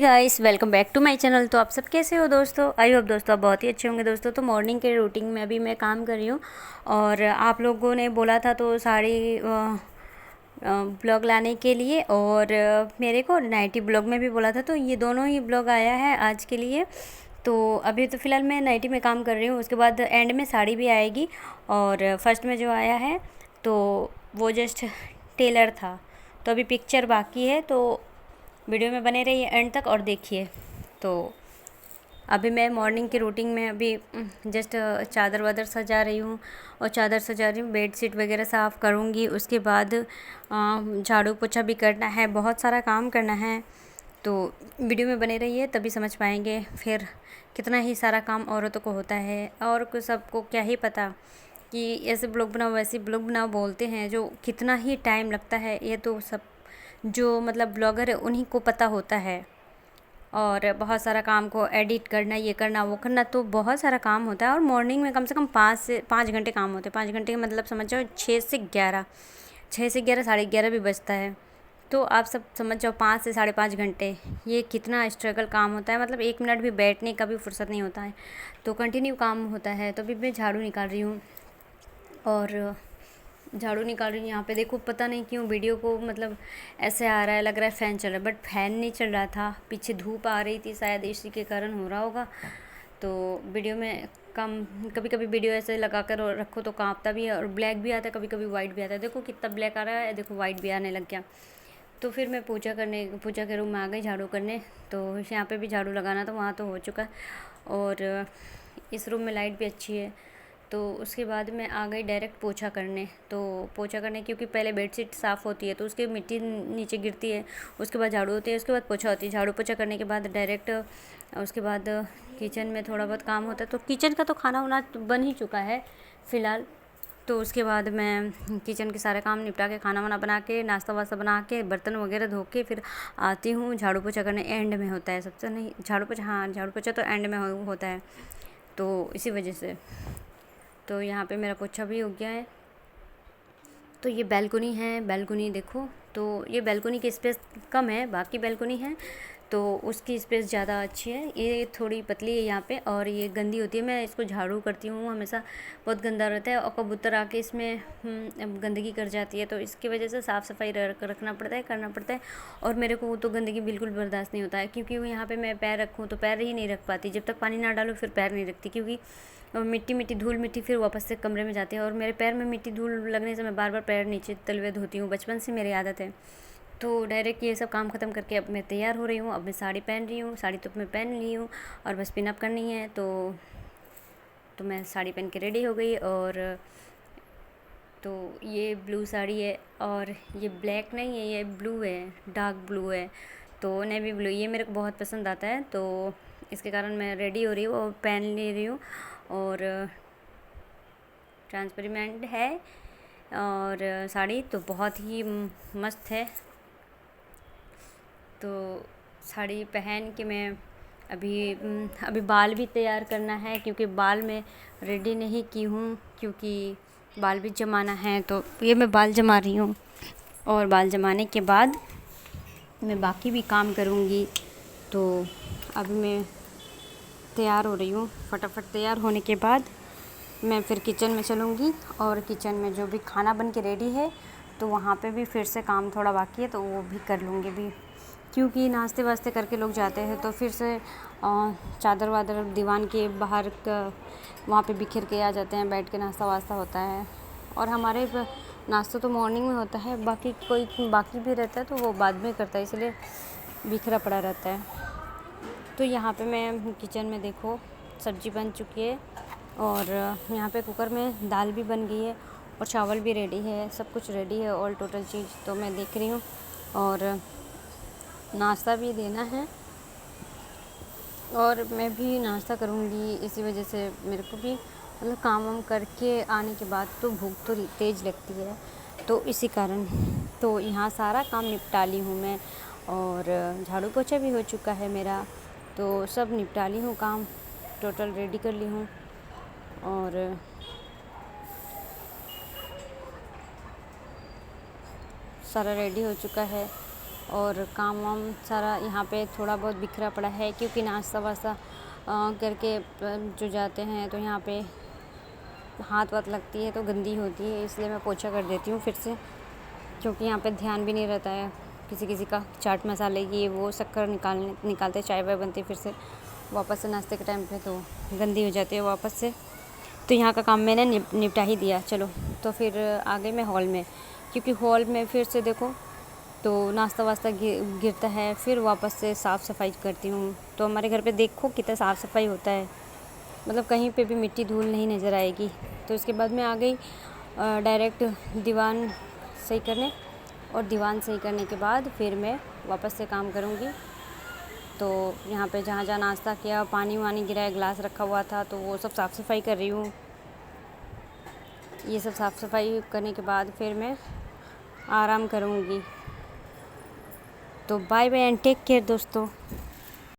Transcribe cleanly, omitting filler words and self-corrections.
Guys, welcome back to my channel. तो आप सब कैसे हो दोस्तों? आई होप दोस्तों आप बहुत ही अच्छे होंगे दोस्तों। तो मॉर्निंग के रूटीन में अभी मैं काम कर रही हूँ और आप लोगों ने बोला था तो साड़ी ब्लॉग लाने के लिए और मेरे को नाइटी ब्लॉग में भी बोला था, तो ये दोनों ही ब्लॉग आया है आज के लिए। तो अभी तो फ़िलहाल मैं नाइटी में काम कर रही हूँ, उसके बाद एंड में साड़ी भी आएगी। और फर्स्ट में जो आया है तो वो जस्ट टेलर था, तो अभी पिक्चर बाकी है। तो वीडियो में बने रहिए एंड तक और देखिए। तो अभी मैं मॉर्निंग की रूटीन में अभी जस्ट चादर वादर सजा रही हूँ और चादर सजा रही हूँ, बेड शीट वगैरह साफ़ करूँगी। उसके बाद झाड़ू पोछा भी करना है, बहुत सारा काम करना है। तो वीडियो में बने रहिए तभी समझ पाएंगे फिर कितना ही सारा काम औरतों को होता है। और को सबको क्या ही पता कि ऐसे ब्लॉग बनाओ वैसे ब्लॉग बनाओ बोलते हैं, जो कितना ही टाइम लगता है ये तो सब जो मतलब ब्लॉगर है उन्हीं को पता होता है। और बहुत सारा काम को एडिट करना, ये करना वो करना, तो बहुत सारा काम होता है। और मॉर्निंग में कम से कम 5 घंटे काम होते हैं। 5 घंटे का मतलब समझ जाओ 6 से 11, 6 से 11, 11:30 भी बजता है। तो आप सब समझ जाओ 5 से 5.5 घंटे ये कितना स्ट्रगल काम होता है। मतलब 1 मिनट भी बैठने का भी फुर्सत नहीं होता है, तो कंटिन्यू काम होता है। तो अभी मैं झाड़ू निकाल रही हूँ और झाड़ू निकाल रही हूँ। यहाँ पे देखो, पता नहीं क्यों वीडियो को मतलब ऐसे आ रहा है, लग रहा है फ़ैन चल रहा है, बट फ़ैन नहीं चल रहा था, पीछे धूप आ रही थी, शायद इसी के कारण हो रहा होगा। तो वीडियो में कम कभी कभी वीडियो ऐसे लगा कर रखो तो कांपता भी है और ब्लैक भी आता है, कभी कभी वाइट भी आता है। देखो कितना ब्लैक आ रहा है, देखो वाइट भी आने लग गया। तो फिर मैं पूजा के रूम में आ गई झाड़ू करने। तो यहाँ पे भी झाड़ू लगाना था, वहाँ तो हो चुका। और इस रूम में लाइट भी अच्छी है। तो उसके बाद मैं आ गई डायरेक्ट पोछा करने। तो पोछा करने क्योंकि पहले बेडशीट साफ़ होती है तो उसकी मिट्टी नीचे गिरती है, उसके बाद झाड़ू होती है, उसके बाद पोछा होती है। झाड़ू पोछा करने के बाद डायरेक्ट उसके बाद किचन में थोड़ा बहुत काम होता है। तो किचन का तो खाना वाना बन ही चुका है फ़िलहाल। तो उसके बाद मैं किचन के सारे काम निपटा के, खाना वाना बना के, नाश्ता वास्ता बना के, बर्तन वगैरह धो के फिर आती हूँ। झाड़ू पोछा करने एंड में होता है सबसे, नहीं झाड़ू पोछा, हाँ झाड़ू पोछा तो एंड में होता है। तो इसी वजह से तो यहाँ पे मेरा पोछा भी हो गया है। तो ये बैल्कनी है, बैल्कनी देखो। तो ये बैल्कनी की स्पेस कम है, बाकी बैल्कनी है तो उसकी स्पेस ज़्यादा अच्छी है। ये थोड़ी पतली है यहाँ पे और ये गंदी होती है, मैं इसको झाड़ू करती हूँ हमेशा, बहुत गंदा रहता है और कबूतर आके इसमें गंदगी कर जाती है। तो इसकी वजह से साफ़ सफाई रखना पड़ता है, करना पड़ता है। और मेरे को तो गंदगी बिल्कुल बर्दाश्त नहीं होता है, क्योंकि यहाँ पर मैं पैर रखूँ तो पैर ही नहीं रख पाती, जब तक पानी ना डालो फिर पैर नहीं रखती, क्योंकि मिट्टी धूल मिट्टी फिर वापस से कमरे में जाती है। और मेरे पैर में मिट्टी धूल लगने से मैं बार बार पैर नीचे तलवे धोती हूँ, बचपन से मेरी आदत है। तो डायरेक्ट ये सब काम ख़त्म करके अब मैं तैयार हो रही हूँ। अब मैं साड़ी पहन रही हूँ, साड़ी तो मैं पहन ली हूँ और बस पिन अप करनी है। तो मैं साड़ी पहन के रेडी हो गई। और तो ये ब्लू साड़ी है और ये ब्लैक नहीं है, ये ब्लू है, डार्क ब्लू है। तो नेवी ब्लू ये मेरे को बहुत पसंद आता है, तो इसके कारण मैं रेडी हो रही हूँ और पहन ले रही हूँ। और ट्रांसपेरेंट है और साड़ी तो बहुत ही मस्त है। तो साड़ी पहन के मैं अभी बाल भी तैयार करना है, क्योंकि बाल मैं रेडी नहीं की हूँ, क्योंकि बाल भी जमाना है। तो ये मैं बाल जमा रही हूँ और बाल जमाने के बाद मैं बाकी भी काम करूँगी। तो अभी मैं तैयार हो रही हूँ, फटाफट तैयार होने के बाद मैं फिर किचन में चलूँगी और किचन में जो भी खाना बन के रेडी है तो वहाँ पे भी फिर से काम थोड़ा बाकी है तो वो भी कर लूँगी भी, क्योंकि नाश्ते वास्ते करके लोग जाते हैं तो फिर से चादर वादर दीवान के बाहर का वहाँ पे बिखर के आ जाते हैं, बैठ के नाश्ता वास्ता होता है। और हमारे नाश्ता तो मॉर्निंग में होता है, बाकी कोई बाकी भी रहता है तो वो बाद में करता है, इसलिए बिखरा पड़ा रहता है। तो यहाँ पे मैं किचन में देखो सब्ज़ी बन चुकी है और यहाँ पे कुकर में दाल भी बन गई है और चावल भी रेडी है, सब कुछ रेडी है ऑल टोटल चीज़। तो मैं देख रही हूँ और नाश्ता भी देना है और मैं भी नाश्ता करूँगी। इसी वजह से मेरे को भी मतलब काम वाम करके आने के बाद तो भूख तो तेज़ लगती है, तो इसी कारण तो यहाँ सारा काम निपटा ली हूँ मैं। और झाड़ू पोछा भी हो चुका है मेरा, तो सब निपटा ली हूँ, काम टोटल रेडी कर ली हूँ। और सारा रेडी हो चुका है और काम वाम सारा यहाँ पे थोड़ा बहुत बिखरा पड़ा है, क्योंकि नाश्ता वास्ता करके जो जाते हैं तो यहाँ पे हाथ वाथ लगती है तो गंदी होती है, इसलिए मैं पोछा कर देती हूँ फिर से, क्योंकि यहाँ पे ध्यान भी नहीं रहता है किसी किसी का, चाट मसाले की वो शक्कर निकालते चाय वाय बनती फिर से वापस से नाश्ते के टाइम पे तो गंदी हो जाती है वापस से। तो यहाँ का काम मैंने निपटा ही दिया। चलो तो फिर आ गई मैं हॉल में, क्योंकि हॉल में फिर से देखो तो नाश्ता वास्ता गिरता है, फिर वापस से साफ़ सफाई करती हूँ। तो हमारे घर पे देखो कितना साफ़ सफाई होता है, मतलब कहीं पे भी मिट्टी धूल नहीं नज़र आएगी। तो इसके बाद मैं आ गई डायरेक्ट दीवान सही करने, और दीवान सही करने के बाद फिर मैं वापस से काम करूँगी। तो यहाँ पे जहाँ जहाँ नाश्ता किया, पानी वानी गिराया, ग्लास रखा हुआ था, तो वो सब साफ़ सफाई कर रही हूँ। ये सब साफ़ सफाई करने के बाद फिर मैं आराम करूँगी। तो bye bye and take care दोस्तों।